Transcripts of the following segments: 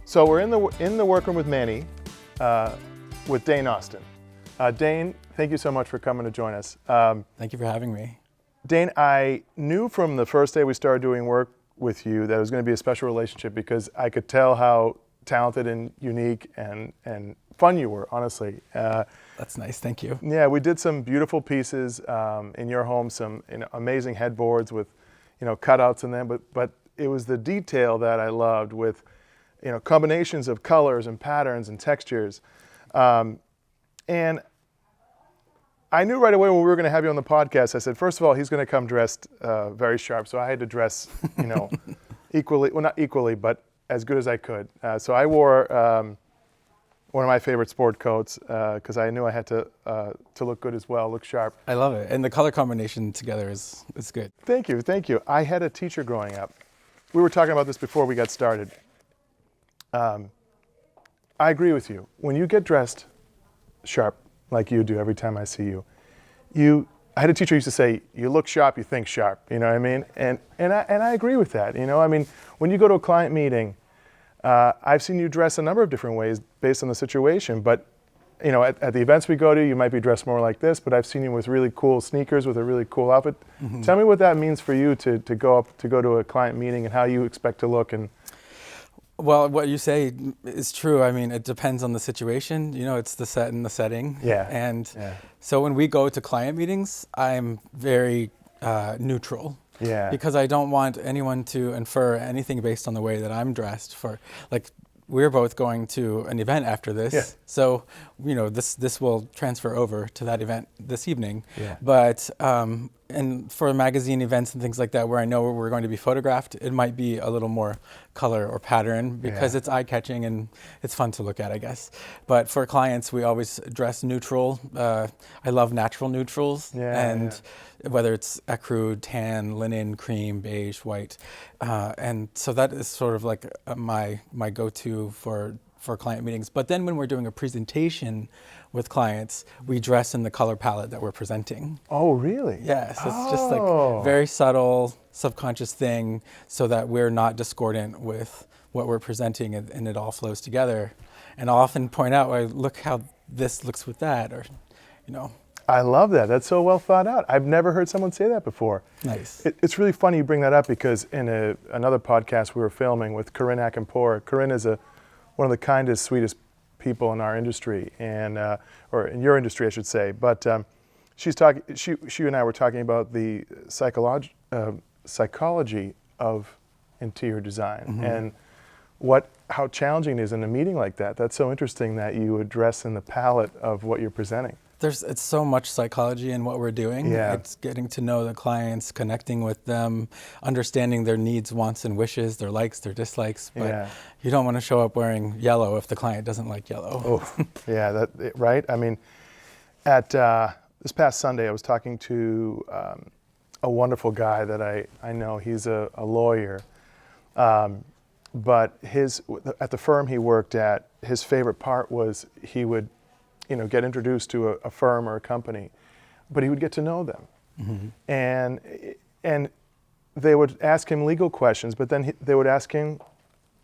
So we're in the workroom with Manny, with Dane Austin. Dane, thank you so much for coming to join us. Thank you for having me. Dane, I knew from the first day we started doing work with you that it was going to be a special relationship because I could tell how talented and unique and fun you were, honestly. That's nice, thank you. Yeah, we did some beautiful pieces in your home, some amazing headboards with cutouts in them, but it was the detail that I loved with combinations of colors and patterns and textures. And I knew right away when we were going to have you on the podcast, I said, first of all, he's going to come dressed very sharp. So I had to dress, equally, well, not equally, but as good as I could. So I wore one of my favorite sport coats because I knew I had to look good as well, look sharp. I love it. And the color combination together is good. Thank you, thank you. I had a teacher growing up. We were talking about this before we got started. I agree with you. When you get dressed sharp, like you do every time I see you, I had a teacher who used to say, you look sharp, you think sharp, you know what I mean? And I agree with that, I mean, when you go to a client meeting, I've seen you dress a number of different ways based on the situation, but at the events we go to, you might be dressed more like this, but I've seen you with really cool sneakers, with a really cool outfit. Mm-hmm. Tell me what that means for you to go to a client meeting and how you expect to look. And well, what you say is true. I mean, it depends on the situation. It's the set and the setting. Yeah. And so when we go to client meetings, I'm very neutral. Yeah. Because I don't want anyone to infer anything based on the way that I'm dressed. We're both going to an event after this. Yeah. So, this will transfer over to that event this evening. Yeah. But, and for magazine events and things like that, where I know we're going to be photographed, it might be a little more color or pattern because it's eye-catching and it's fun to look at, I guess. But for clients, we always dress neutral. I love natural neutrals. And whether it's ecru, tan, linen, cream, beige, white. And so that is sort of like my go-to for client meetings. But then when we're doing a presentation with clients, we dress in the color palette that we're presenting. Oh, really? Yes, it's just like very subtle, subconscious thing so that we're not discordant with what we're presenting and it all flows together. And I'll often point out, look how this looks with that, or, I love that. That's so well thought out. I've never heard someone say that before. Nice. It's really funny you bring that up because in another podcast we were filming with Corinne Akinpour. Corinne is one of the kindest, sweetest people in our industry, or in your industry, I should say. But she and I were talking about the psychology of interior design and how challenging it is in a meeting like that. That's so interesting that you would dress in the palette of what you're presenting. It's so much psychology in what we're doing. Yeah. It's getting to know the clients, connecting with them, understanding their needs, wants, and wishes, their likes, their dislikes. But you don't want to show up wearing yellow if the client doesn't like yellow. Oh, yeah, right? I mean, at this past Sunday, I was talking to a wonderful guy that I know. He's a lawyer. But at the firm he worked at, his favorite part was he would get introduced to a firm or a company, but he would get to know them. Mm-hmm. And they would ask him legal questions, but then they would ask him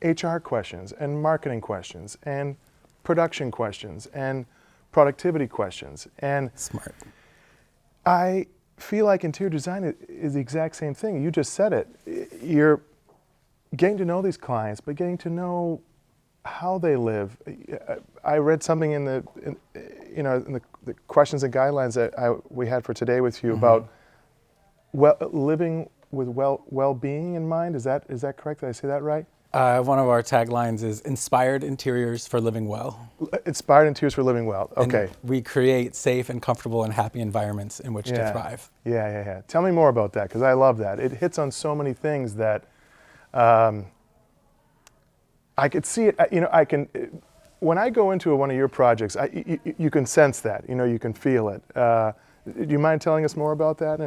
HR questions and marketing questions and production questions and productivity questions. And smart. I feel like interior design is the exact same thing. You just said it. You're getting to know these clients, but getting to know how they live. I read something in the questions and guidelines that we had for today with you about living with well-being in mind. Is that correct? Did I say that right? One of our taglines is inspired interiors for living well. Inspired interiors for living well. Okay. And we create safe and comfortable and happy environments in which to thrive. Yeah. Tell me more about that because I love that. It hits on so many things that I could see it. When I go into one of your projects, you can sense that. You can feel it. Do you mind telling us more about that?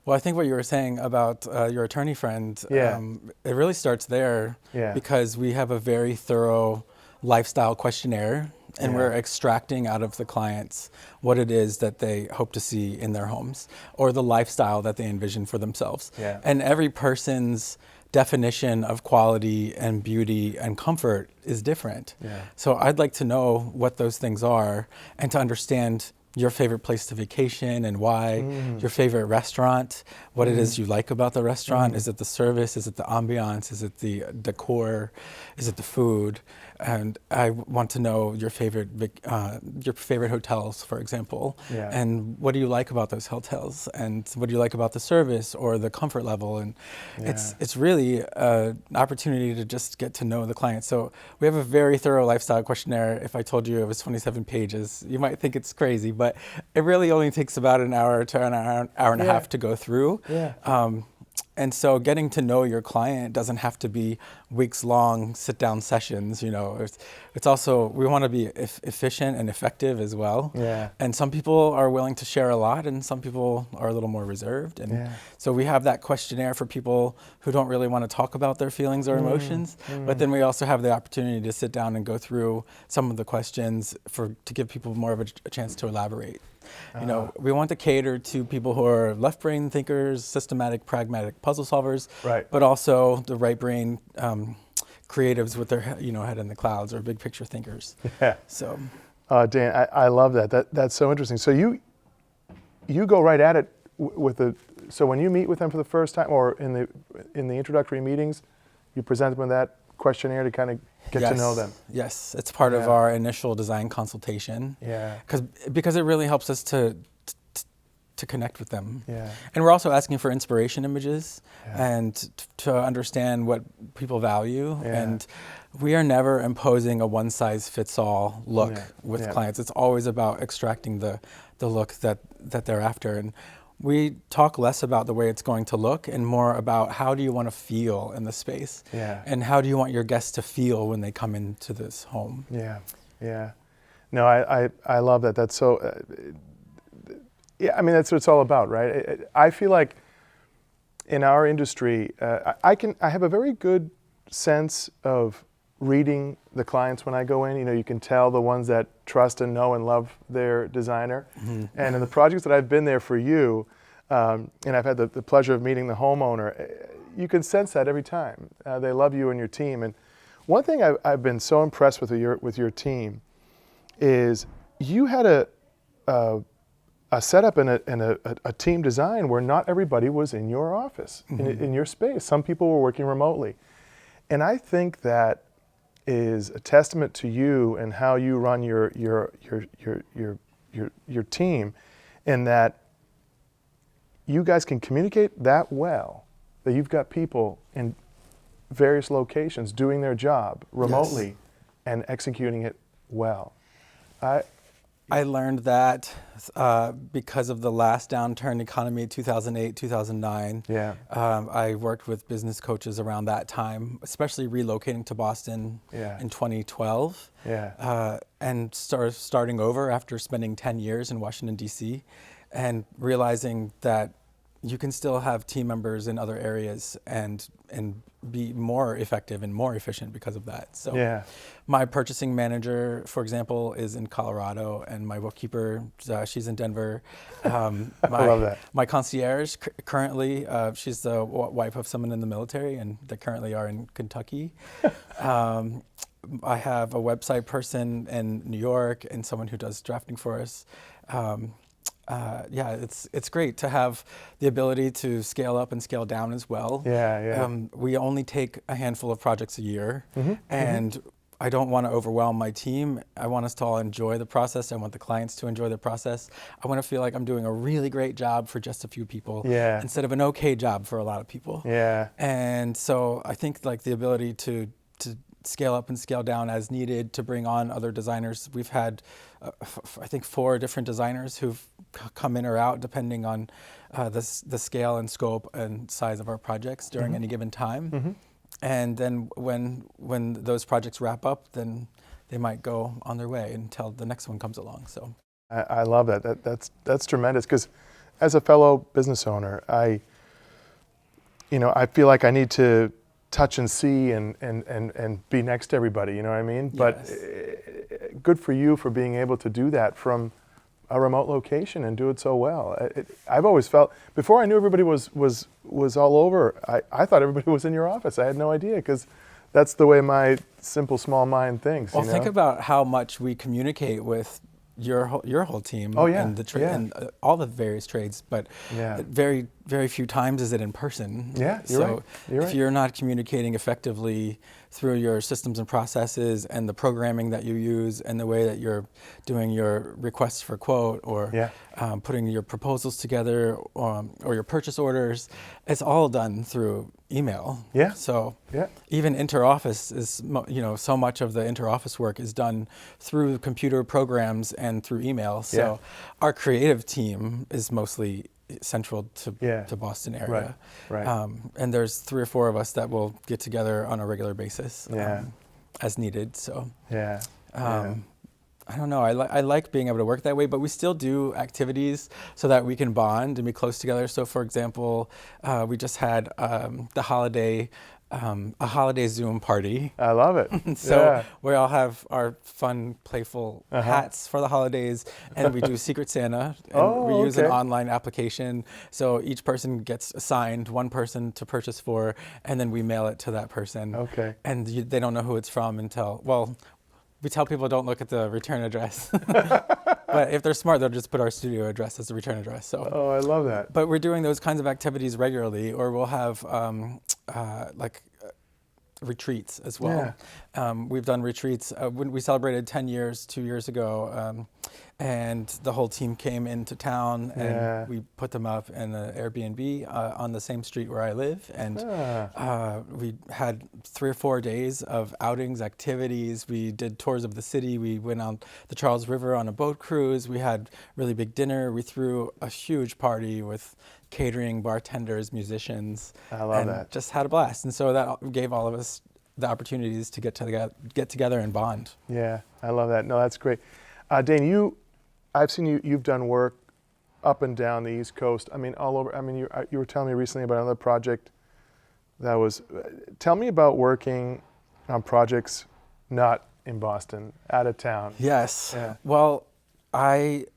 Well, I think what you were saying about your attorney friend, it really starts there because we have a very thorough lifestyle questionnaire and we're extracting out of the clients what it is that they hope to see in their homes or the lifestyle that they envision for themselves. Yeah. And every person's definition of quality and beauty and comfort is different. Yeah. So I'd like to know what those things are and to understand your favorite place to vacation and why, your favorite restaurant, what it is you like about the restaurant. Is it the service? Is it the ambiance? Is it the decor? Is it the food? And I want to know your favorite hotels, for example. Yeah. And what do you like about those hotels? And what do you like about the service or the comfort level? And it's really an opportunity to just get to know the client. So we have a very thorough lifestyle questionnaire. If I told you it was 27 pages, you might think it's crazy, but it really only takes about an hour to an hour and a half to go through. Yeah. And so getting to know your client doesn't have to be weeks-long sit-down sessions. It's also, we want to be efficient and effective as well. Yeah. And some people are willing to share a lot, and some people are a little more reserved. And so we have that questionnaire for people who don't really want to talk about their feelings or emotions. But then we also have the opportunity to sit down and go through some of the questions to give people more of a chance to elaborate. We want to cater to people who are left brain thinkers, systematic, pragmatic puzzle solvers, Right. but also the right brain creatives with their head in the clouds, or big picture thinkers. Yeah. So, Dan, I love that. That's so interesting. So you go right at it with the. So when you meet with them for the first time, or in the introductory meetings, you present them with that questionnaire to kind of get to know them. Yes, it's part of our initial design consultation. Yeah. Because it really helps us to connect with them. Yeah. And we're also asking for inspiration images and to understand what people value. Yeah. And we are never imposing a one-size-fits-all look with clients. It's always about extracting the look that they're after. And we talk less about the way it's going to look and more about how do you want to feel in the space, and how do you want your guests to feel when they come into this home. Yeah. No, I love that. That's so. I mean, that's what it's all about, right? I feel like in our industry, I have a very good sense of reading the clients when I go in. You can tell the ones that trust and know and love their designer. And in the projects that I've been there for you, and I've had the pleasure of meeting the homeowner, you can sense that every time. They love you and your team. And one thing I've been so impressed with your team is you had a setup and a team design where not everybody was in your office, in your space. Some people were working remotely. And I think that is a testament to you and how you run your team, in that you guys can communicate that well, that you've got people in various locations doing their job remotely and executing it well. I learned that because of the last downturn economy, 2008, 2009. Yeah. I worked with business coaches around that time, especially relocating to Boston in 2012. Yeah. And starting over after spending 10 years in Washington, D.C., and realizing that you can still have team members in other areas and be more effective and more efficient because of that. So my purchasing manager, for example, is in Colorado, and my bookkeeper, she's in Denver. I love that. My concierge currently, she's the wife of someone in the military, and they currently are in Kentucky. I have a website person in New York and someone who does drafting for us. It's great to have the ability to scale up and scale down as well. We only take a handful of projects a year, and I don't want to overwhelm my team. I want us to all enjoy the process. I want the clients to enjoy the process. I want to feel like I'm doing a really great job for just a few people instead of an okay job for a lot of people. And so I think like the ability to scale up and scale down as needed, to bring on other designers. We've had, I think, 4 different designers who've come in or out depending on the scale and scope and size of our projects during any given time. And then when those projects wrap up, then they might go on their way until the next one comes along. So I love that. That's tremendous, because as a fellow business owner, I feel like I need to touch and see and be next to everybody, you know what I mean? But good for you for being able to do that from a remote location and do it so well. I've always felt, before I knew everybody was all over, I thought everybody was in your office. I had no idea, because that's the way my simple small mind thinks. Well, you know? think about how much we communicate with your whole team. Oh, yeah. And the Yeah. and all the various trades, but Yeah. very few times is it in person. Yeah, you're right. You're if right. you're not communicating effectively through your systems and processes and the programming that you use and the way that you're doing your requests for quote or Yeah. putting your proposals together or your purchase orders, it's all done through email. Yeah. So Yeah. even interoffice is, so much of the interoffice work is done through computer programs and through email. So Yeah. our creative team is mostly central to Boston area. Right. And there's 3 or 4 of us that will get together on a regular basis Yeah. as needed. So Yeah. I don't know. I like being able to work that way, but we still do activities so that we can bond and be close together. So, for example, we just had a holiday Zoom party. I love it. So Yeah. we all have our fun, playful hats for the holidays, and we do Secret Santa. And we use an online application. So each person gets assigned one person to purchase for, and then we mail it to that person. Okay. And they don't know who it's from until, we tell people don't look at the return address. But if they're smart, they'll just put our studio address as the return address. So. Oh, I love that. But we're doing those kinds of activities regularly, or we'll have retreats as well. Yeah. We've done retreats. When we celebrated 10 years 2 years ago, and the whole team came into town, and we put them up in an Airbnb on the same street where I live. And we had 3 or 4 days of outings, activities. We did tours of the city. We went on the Charles River on a boat cruise. We had really big dinner. We threw a huge party with catering, bartenders, musicians. I love that. Just had a blast. And so that gave all of us the opportunities to get together and bond. Yeah, I love that. No, that's great. Dane, I've seen you've done work up and down the East Coast. I mean, all over. I mean, you were telling me recently about another project that was, tell me about working on projects not in Boston, out of town. Yes. Yeah. Well, I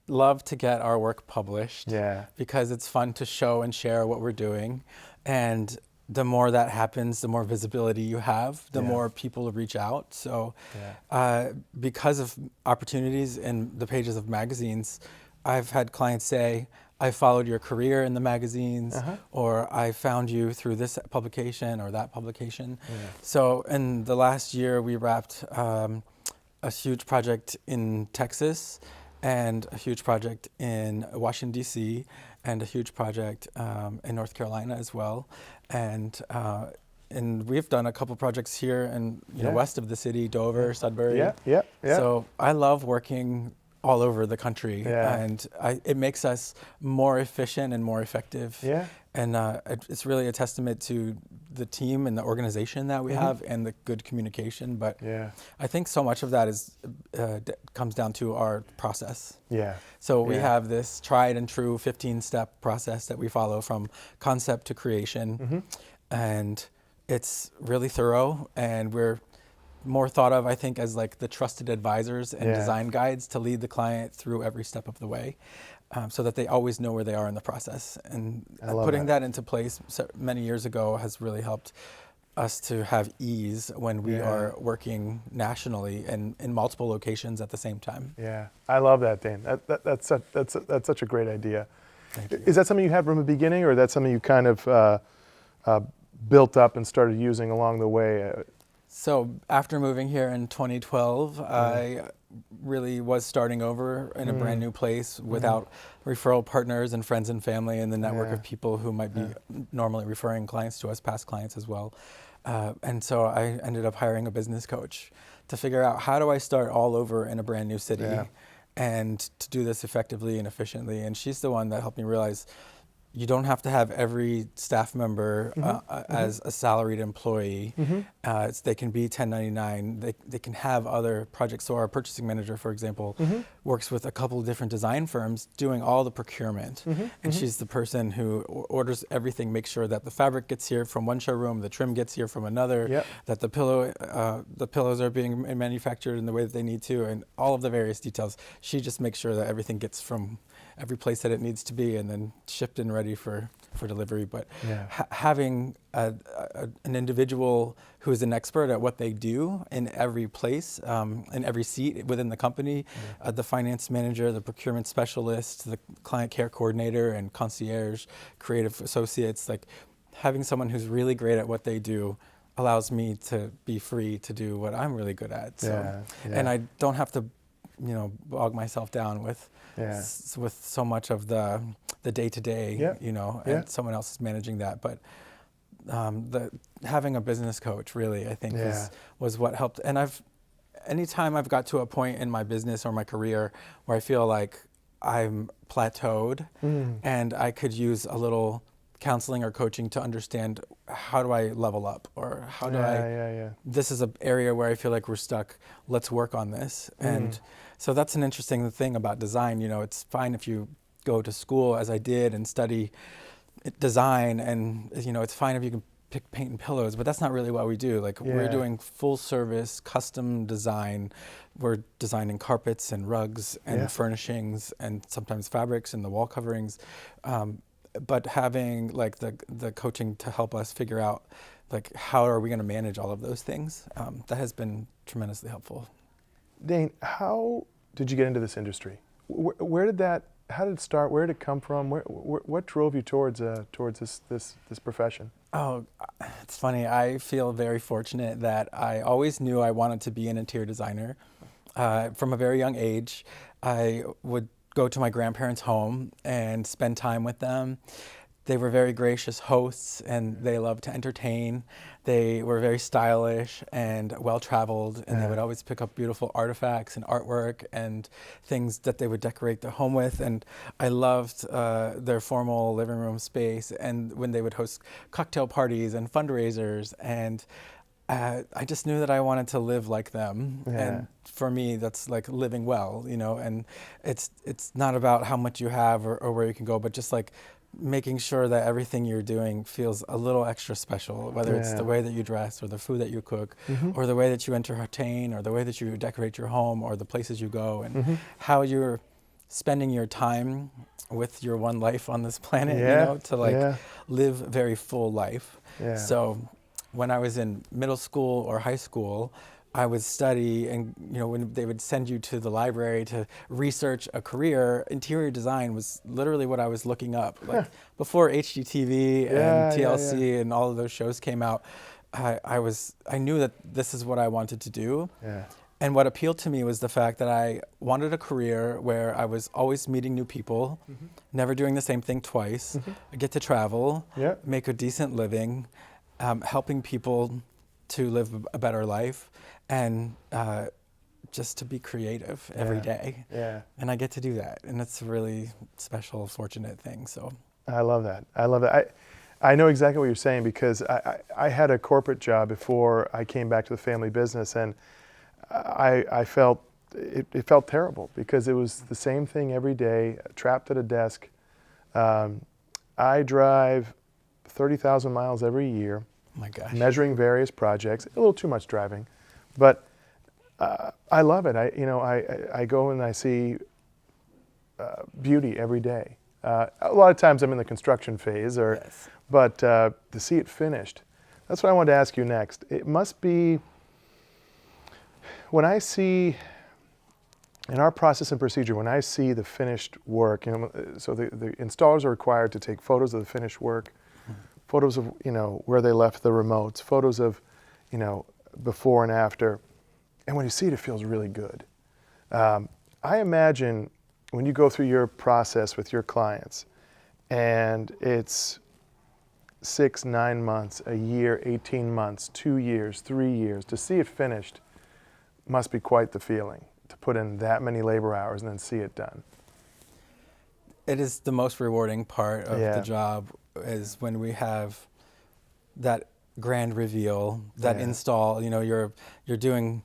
love to get our work published. Yeah. Because it's fun to show and share what we're doing. And the more that happens, the more visibility you have, the more people reach out. So because of opportunities in the pages of magazines, I've had clients say, I followed your career in the magazines, or I found you through this publication or that publication. Yeah. So in the last year, we wrapped a huge project in Texas, and a huge project in Washington, D.C., and a huge project in North Carolina as well. And we've done a couple projects here in west of the city, Dover, Sudbury. Yeah. So I love working all over the country, and it makes us more efficient and more effective. Yeah. And it's really a testament to the team and the organization that we have and the good communication. But I think so much of that comes down to our process. Yeah. So we have this tried and true 15-step process that we follow from concept to creation. And it's really thorough, and we're more thought of, I think, as like the trusted advisors and design guides to lead the client through every step of the way, so that they always know where they are in the process. And putting that into place many years ago has really helped us to have ease when we are working nationally and in multiple locations at the same time. Yeah, I love that, Dane. That's such a great idea. Thank you. Is that something you had from the beginning, or that's something you kind of built up and started using along the way? So after moving here in 2012, I really was starting over in a brand new place without referral partners and friends and family and the network of people who might be normally referring clients to us, past clients as well. And so I ended up hiring a business coach to figure out, how do I start all over in a brand new city and to do this effectively and efficiently. And she's the one that helped me realize you don't have to have every staff member as a salaried employee. They can be 1099. They can have other projects. So our purchasing manager, for example, works with a couple of different design firms doing all the procurement. And she's the person who orders everything, makes sure that the fabric gets here from one showroom, the trim gets here from another, that the pillows are being manufactured in the way that they need to, and all of the various details. She just makes sure that everything gets from every place that it needs to be and then shipped and ready for delivery. But having an individual who is an expert at what they do in every place, in every seat within the company, the finance manager, the procurement specialist, the client care coordinator and concierge, creative associates, like having someone who's really great at what they do allows me to be free to do what I'm really good at. So, and I don't have to, bog myself down with so much of the day-to-day, and someone else is managing that. But having a business coach really, I think, was what helped. And anytime I've got to a point in my business or my career where I feel like I'm plateaued and I could use a little counseling or coaching to understand how do I level up, or how do this is an area where I feel like we're stuck, let's work on this. And so that's an interesting thing about design. It's fine if you go to school, as I did, and study design, and it's fine if you can pick paint and pillows, but that's not really what we do. Like we're doing full service custom design. We're designing carpets and rugs and furnishings and sometimes fabrics and the wall coverings. But having like the coaching to help us figure out like how are we going to manage all of those things, that has been tremendously helpful. Dane, how did you get into this industry? How did it start? Where did it come from? What drove you towards this profession? Oh, it's funny. I feel very fortunate that I always knew I wanted to be an interior designer. From a very young age, I would go to my grandparents' home and spend time with them. They were very gracious hosts and they loved to entertain. They were very stylish and well-traveled, and they would always pick up beautiful artifacts and artwork and things that they would decorate their home with. And I loved their formal living room space, and when they would host cocktail parties and fundraisers. And I just knew that I wanted to live like them. And for me, that's like living well, and it's not about how much you have or where you can go, but just like making sure that everything you're doing feels a little extra special, whether it's the way that you dress or the food that you cook or the way that you entertain or the way that you decorate your home or the places you go, and how you're spending your time with your one life on this planet, to live very full life. So when I was in middle school or high school, I would study, and when they would send you to the library to research a career, interior design was literally what I was looking up. Like before HGTV and TLC and all of those shows came out, I knew that this is what I wanted to do. And what appealed to me was the fact that I wanted a career where I was always meeting new people, never doing the same thing twice. I get to travel, make a decent living, helping people to live a better life, and just to be creative every day. And I get to do that, and it's a really special, fortunate thing. So I love that. I know exactly what you're saying, because I had a corporate job before I came back to the family business, and I felt it felt terrible because it was the same thing every day, trapped at a desk. I drive 30,000 miles every year. My gosh. Measuring various projects, a little too much driving, but I love it. I go and I see beauty every day. A lot of times I'm in the construction phase, but to see it finished, that's what I wanted to ask you next. It must be, when I see, in our process and procedure, when I see the finished work, so the installers are required to take photos of the finished work, photos of where they left the remotes, photos of before and after, and when you see it, it feels really good. I imagine when you go through your process with your clients, and it's 6, 9 months, a year, 18 months, 2 years, 3 years, to see it finished must be quite the feeling, to put in that many labor hours and then see it done. it is the most rewarding part of Yeah. the job is when we have that grand reveal, that Yeah. install. You know, you're doing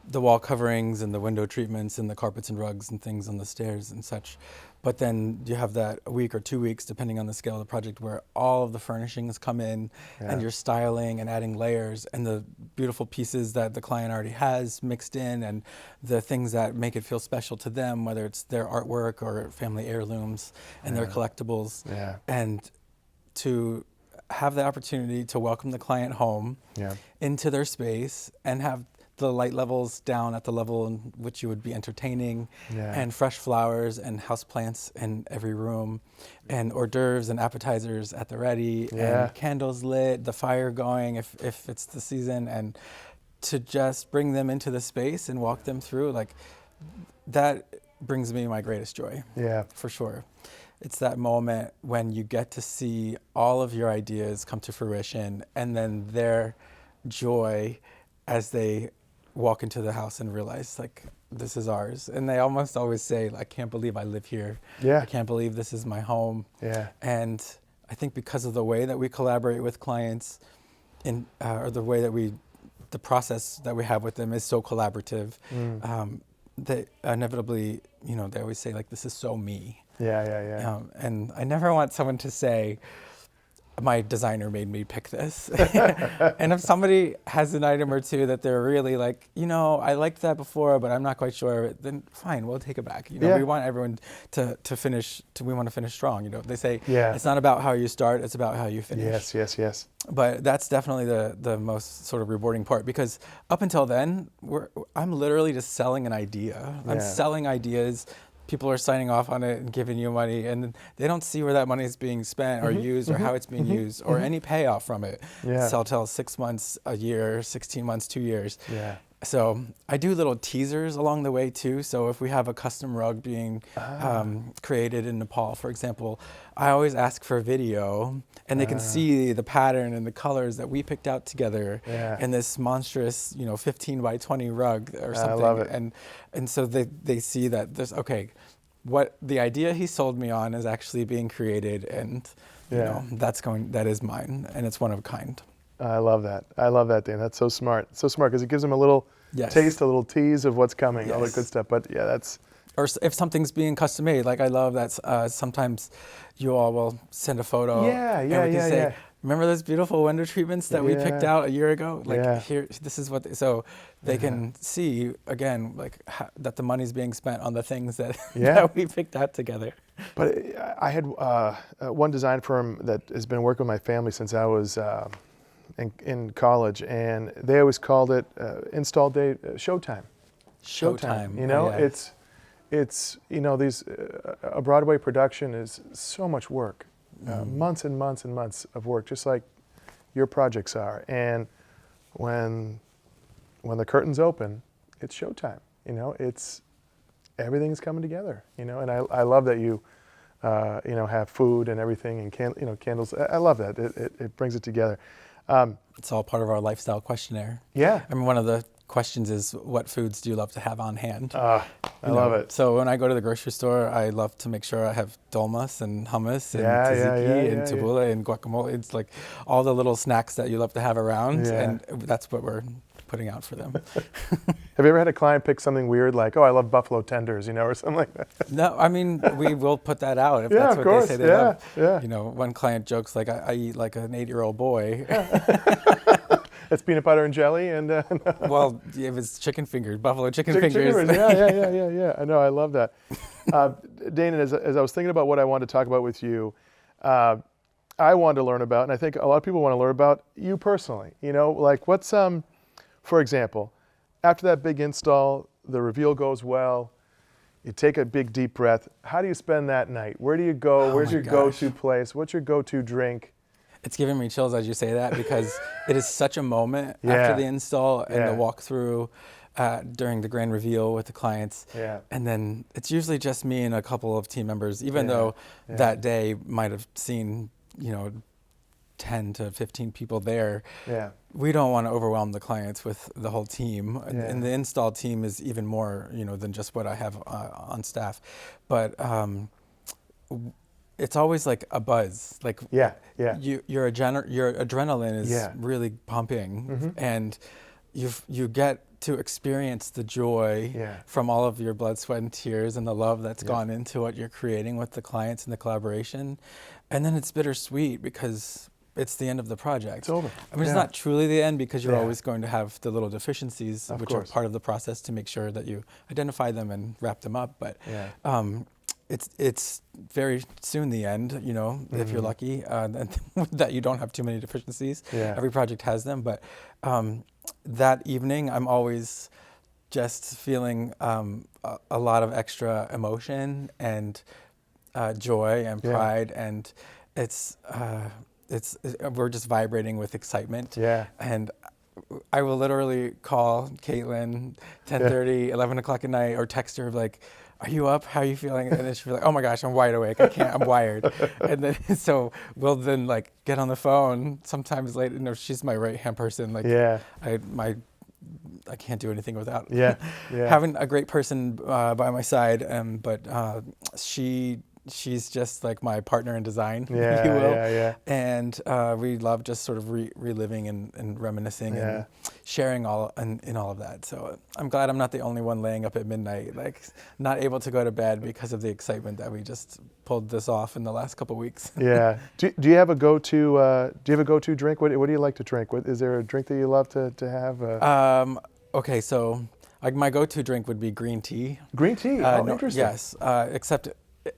the wall coverings and the window treatments and the carpets and rugs and things on the stairs and such. But then you have that a week or 2 weeks, depending on the scale of the project, where all of the furnishings come in Yeah. and you're styling and adding layers and the beautiful pieces that the client already has mixed in and the things that make it feel special to them, whether it's their artwork or family heirlooms and their collectibles. Yeah. And to have the opportunity to welcome the client home Yeah. into their space and have the light levels down at the level in which you would be entertaining, Yeah. and fresh flowers and houseplants in every room, and hors d'oeuvres and appetizers at the ready, Yeah. and candles lit, the fire going if it's the season, and to just bring them into the space and walk them through, like, that brings me my greatest joy. Yeah. For sure. It's that moment when you get to see all of your ideas come to fruition, and then their joy as they walk into the house and realize, like, this is ours. And they almost always say, I can't believe I live here. Yeah. I can't believe this is my home. Yeah. And I think because of the way that we collaborate with clients, or the way that the process that we have with them is so collaborative, they inevitably, they always say, like, this is so me. Yeah. Yeah. Yeah. And I never want someone to say, my designer made me pick this. And if somebody has an item or two that they're really like, I liked that before, but I'm not quite sure, then fine, we'll take it back. Yeah. We want everyone to finish, we want to finish strong. They say, Yeah. it's not about how you start, it's about how you finish. Yes. Yes. Yes. But that's definitely the most sort of rewarding part, because up until then, I'm literally just selling an idea. I'm Yeah. selling ideas. People are signing off on it and giving you money, and they don't see where that money is being spent or used or how it's being used or any payoff from it. Yeah. Sell till 6 months, a year, 16 months, 2 years. Yeah. So I do little teasers along the way too. So if we have a custom rug being created in Nepal, for example, I always ask for a video, and they can see the pattern and the colors that we picked out together in this monstrous, 15 by 20 rug or something. I love it. And so they see that there's, what the idea he sold me on is actually being created, and that is mine, and it's one of a kind. I love that. I love that, Dane. That's so smart. So smart, because it gives them a little taste, a little tease of what's coming, all the good stuff. But yeah, that's... Or if something's being custom made, like I love that sometimes you all will send a photo. And we can say, remember those beautiful window treatments that we picked out a year ago? Like here, this is what, so they can see again, like that the money's being spent on the things that, that we picked out together. But I had one design firm that has been working with my family since I was in college, and they always called it install day showtime. Showtime. It's these a Broadway production is so much work, months and months and months of work, just like your projects are. And when the curtains open, it's showtime. It's everything's coming together. And I love that you have food and everything, and candles. I love that. It brings it together. It's all part of our lifestyle questionnaire. Yeah. I mean, one of the questions is, what foods do you love to have on hand? I love it. So when I go to the grocery store, I love to make sure I have dolmas and hummus and tzatziki and tabbouleh and guacamole. It's like all the little snacks that you love to have around, and that's what we're putting out for them. Have you ever had a client pick something weird, like, oh, I love buffalo tenders, or something like that? No, I mean, we will put that out if that's what they say they love. Yeah. One client jokes, like, I eat like an 8-year-old boy. It's peanut butter and jelly, and well, if it's chicken fingers, buffalo chicken fingers. Yeah. I know, I love that. Dane, as I was thinking about what I wanted to talk about with you, I wanted to learn about, and I think a lot of people want to learn about you personally. Like what's for example, after that big install, the reveal goes well, you take a big deep breath. How do you spend that night? Where do you go? Where's your go-to place? What's your go-to drink? It's giving me chills as you say that, because it is such a moment after the install and the walkthrough during the grand reveal with the clients. Yeah. And then it's usually just me and a couple of team members, even though that day might have seen, 10 to 15 people there. Yeah. We don't want to overwhelm the clients with the whole team. And the install team is even more, than just what I have on staff. But it's always like a buzz. Like Yeah, yeah. your adrenaline is Yeah. really pumping, and you get to experience the joy Yeah. from all of your blood, sweat, and tears, and the love that's gone into what you're creating with the clients and the collaboration. And then it's bittersweet because it's the end of the project. It's over. I mean, it's Yeah. not truly the end because you're Yeah. always going to have the little deficiencies, Of which course. are part of the process to make sure that you identify them and wrap them up. But Yeah. it's very soon the end, you know, if you're lucky, and that you don't have too many deficiencies. Yeah. Every project has them, but that evening I'm always just feeling a lot of extra emotion and joy and Yeah. pride, and it's we're just vibrating with excitement. Yeah. And I will literally call Caitlin 10:30, 11 o'clock at night, or text her like, "Are you up? How are you feeling?" And then she'll be like, "Oh my gosh, I'm wide awake. I can't. I'm wired." And then so we'll then like get on the phone sometimes late. You know, she's my right hand person. Like, Yeah. I can't do anything without Yeah. Yeah. having a great person by my side. But she's just like my partner in design, Yeah, if you will. yeah, yeah. And we love just sort of reliving and reminiscing Yeah. and sharing all in all of that. So I'm glad I'm not the only one laying up at midnight, like not able to go to bed because of the excitement that we just pulled this off in the last couple of weeks. Yeah. Do you have a go-to drink? What do you like to drink? Is there a drink that you love to have? Okay, so like my go-to drink would be green tea. Green tea. No, Interesting. yes, except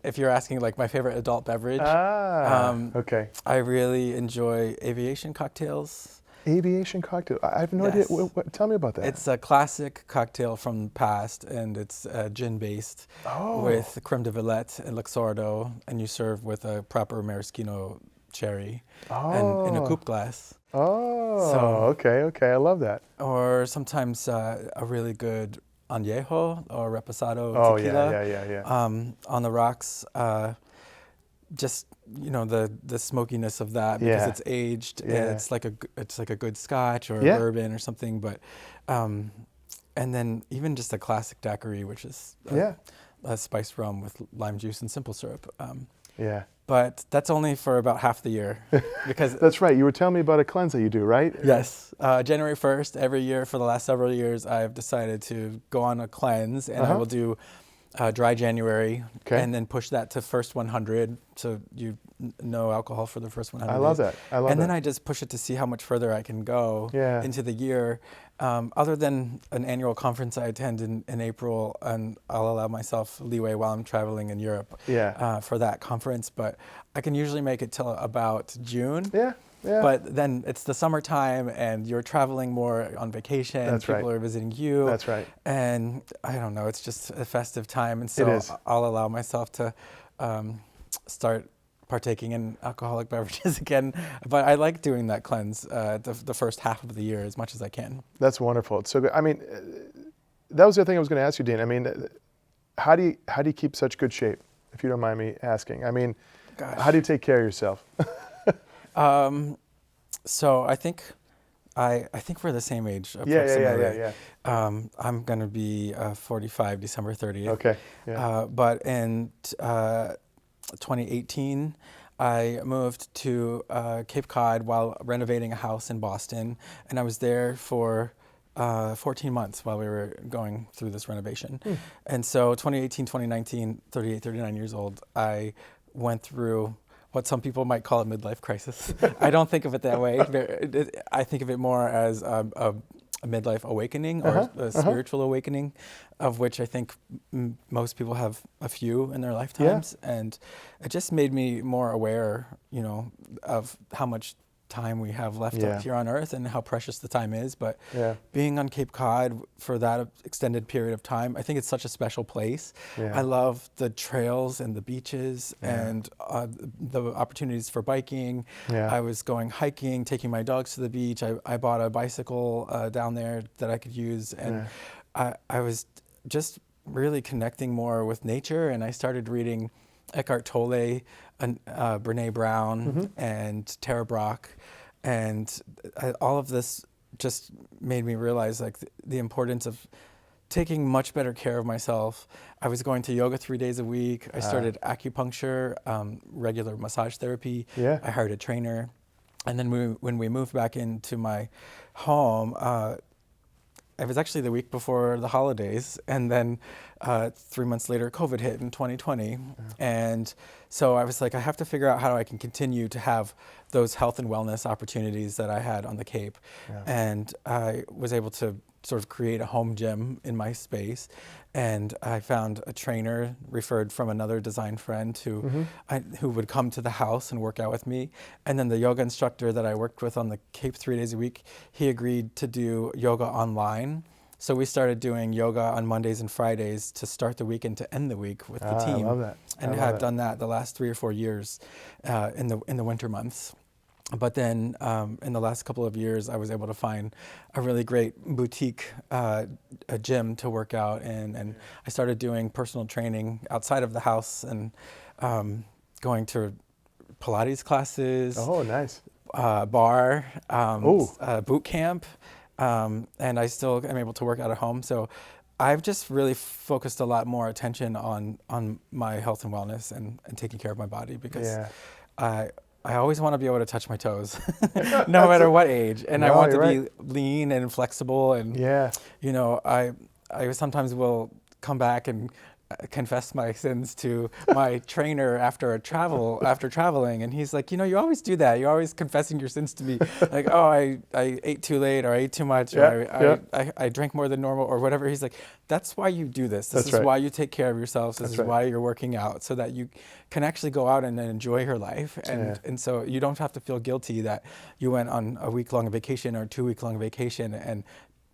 if you're asking like my favorite adult beverage. Okay. I really enjoy aviation cocktails. Aviation cocktail. I have no Yes. idea. Tell me about that. It's a classic cocktail from the past, and it's gin-based with creme de villette and luxardo, and you serve with a proper maraschino cherry and in a coupe glass. Oh, So- okay. I love that. Or sometimes a really good añejo or reposado Oh, tequila. yeah. On the rocks. Just, you know, the smokiness of that because Yeah. it's aged. Yeah. It's like a good scotch or a Yeah. bourbon or something. But and then even just a classic daiquiri, which is a spiced rum with lime juice and simple syrup. Yeah. But that's only for about half the year because That's right. You were telling me about a cleanse that you do, right? yes, January 1st every year for the last several years, I've decided to go on a cleanse, and I will do dry January, and then push that to first 100, so no alcohol for the first 100 I love days. that. I love and that. then I just push it to see how much further I can go Yeah. into the year. Other than an annual conference I attend in April, and I'll allow myself leeway while I'm traveling in Europe for that conference, but I can usually make it till about June. Yeah. But then it's the summertime and you're traveling more on vacation. That's People right. are visiting you. That's right. And I don't know, it's just a festive time. And It so is. I'll allow myself to start partaking in alcoholic beverages again. But I like doing that cleanse the first half of the year as much as I can. That's wonderful. It's so good. I mean, that was the other thing I was going to ask you, Dean. I mean, how do you keep such good shape, if you don't mind me asking? I mean, Gosh. how do you take care of yourself? So I think we're the same age approximately. Yeah. I'm gonna be 45 December 30th. Okay. Yeah. But in 2018, I moved to Cape Cod while renovating a house in Boston, and I was there for 14 months while we were going through this renovation. And so 2018, 2019, 38, 39 years old, I went through what some people might call a midlife crisis. I don't think of it that way. I think of it more as a midlife awakening or a spiritual awakening, of which I think most people have a few in their lifetimes. And it just made me more aware, you know, of how much time we have left up here on Earth and how precious the time is. But being on Cape Cod for that extended period of time, I think it's such a special place. I love the trails and the beaches and the opportunities for biking. I was going hiking, taking my dogs to the beach. I bought a bicycle down there that I could use. And I was just really connecting more with nature. And I started reading Eckhart Tolle, Brene Brown, and Tara Brach, and all of this just made me realize like the importance of taking much better care of myself. I was going to yoga 3 days a week. I started acupuncture, regular massage therapy. Yeah. I hired a trainer. And then when we moved back into my home, it was actually the week before the holidays, and then 3 months later, COVID hit in 2020. Yeah. And so I was like, I have to figure out how I can continue to have those health and wellness opportunities that I had on the Cape. Yeah. And I was able to sort of create a home gym in my space. And I found a trainer referred from another design friend who would come to the house and work out with me. And then the yoga instructor that I worked with on the Cape 3 days a week, he agreed to do yoga online. So we started doing yoga on Mondays and Fridays to start the week and to end the week with the team. I love that. And I've done that the last 3 or 4 years in the winter months. But then in the last couple of years, I was able to find a really great boutique a gym to work out in. And I started doing personal training outside of the house and going to Pilates classes. Oh, nice. Bar, boot camp. And I still am able to work out at home. So I've just really focused a lot more attention on my health and wellness and taking care of my body, because I always want to be able to touch my toes, no matter what age. And I want to be lean and flexible. And, you know, I sometimes will come back and confess my sins to my trainer after traveling. And he's like, you know, you always do that. You're always confessing your sins to me. Like, oh, I ate too late, or I ate too much, or I drank more than normal, or whatever. He's like, that's why you do this. This is why you take care of yourselves. This is why you're working out, so that you can actually go out and enjoy your life. And so you don't have to feel guilty that you went on a week-long vacation or 2-week-long vacation and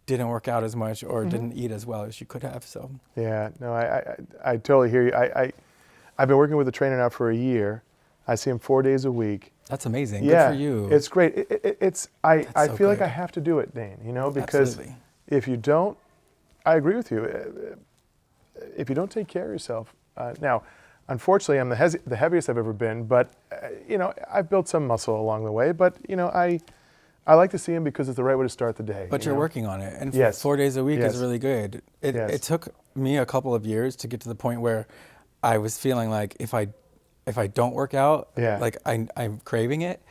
didn't work out as much or didn't eat as well as you could have. So I totally hear you. I've been working with a trainer now for a year. I see him 4 days a week. That's amazing. Good for you. It's great. I feel like I have to do it, Dane, you know, because if you don't, I agree with you. If you don't take care of yourself, now, unfortunately, I'm the heaviest I've ever been, but you know, I've built some muscle along the way, but you know, I like to see him because it's the right way to start the day. But you're working on it, and 4 days a week is really good. It took me a couple of years to get to the point where I was feeling like if I don't work out, like I'm craving it.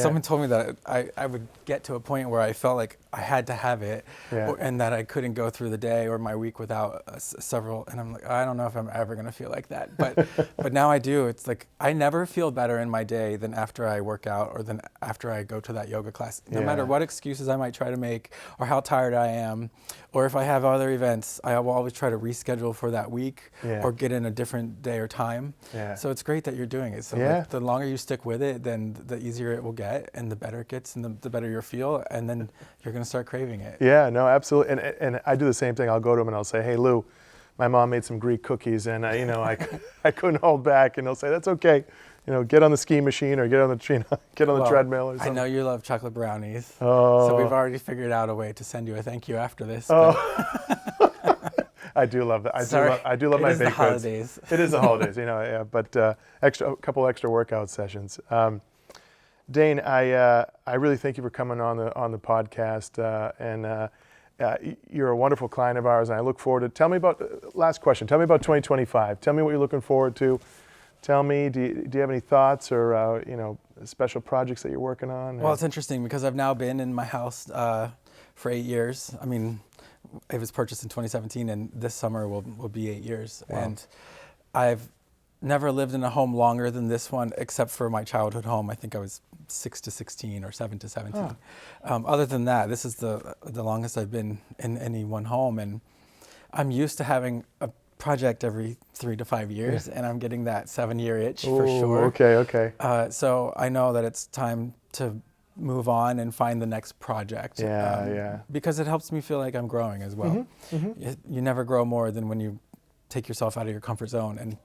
Someone told me that I would get to a point where I felt like I had to have it, and that I couldn't go through the day or my week without several. And I'm like, I don't know if I'm ever gonna feel like that. But now I do. It's like I never feel better in my day than after I work out or than after I go to that yoga class. No matter what excuses I might try to make or how tired I am, or if I have other events, I will always try to reschedule for that week or get in a different day or time. So it's great that you're doing it. So like, the longer you stick with it, then the easier it will get, and the better it gets, and the better you'll feel, and then you're going to start craving it. Yeah, no, absolutely. And I do the same thing. I'll go to him and I'll say, hey, Lou, my mom made some Greek cookies, and you know, I couldn't hold back. And he'll say, that's okay. You know, get on the ski machine or get on the treadmill or something. I know you love chocolate brownies. So we've already figured out a way to send you a thank you after this. I do love that. I do love my baked goods. It is the holidays. It is the holidays, you know. But a couple extra workout sessions. Dane, I really thank you for coming on the podcast, and you're a wonderful client of ours, and I look forward to. Tell me about last question. Tell me about 2025. Tell me what you're looking forward to. Tell me, do you have any thoughts or you know, special projects that you're working on? Well, it's interesting because I've now been in my house for 8 years. I mean, it was purchased in 2017, and this summer will be 8 years. Wow. And I've never lived in a home longer than this one, except for my childhood home. I think I was 6 to 16 or 7 to 17. Other than that, this is the longest I've been in any one home, and I'm used to having a project every 3 to 5 years, and I'm getting that 7-year itch for sure. Okay. So I know that it's time to move on and find the next project. Because it helps me feel like I'm growing as well. You never grow more than when you take yourself out of your comfort zone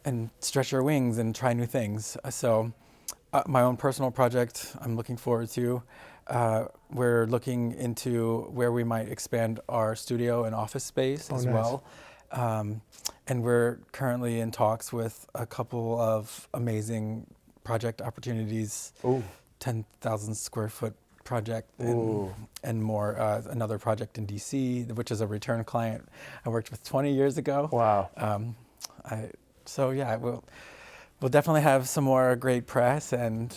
and stretch your wings and try new things. So my own personal project I'm looking forward to. We're looking into where we might expand our studio and office space as well. And we're currently in talks with a couple of amazing project opportunities. 10,000 square foot project Ooh. and more another project in DC, which is a return client I worked with 20 years ago. Wow. So yeah, we'll definitely have some more great press and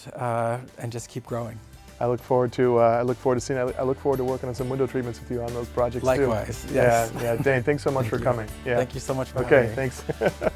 just keep growing. I look forward to seeing. I look forward to working on some window treatments with you on those projects Likewise, too. yes. Yeah, Dane. Thanks so much for coming. Yeah. Thank you so much for having me. Okay, thanks.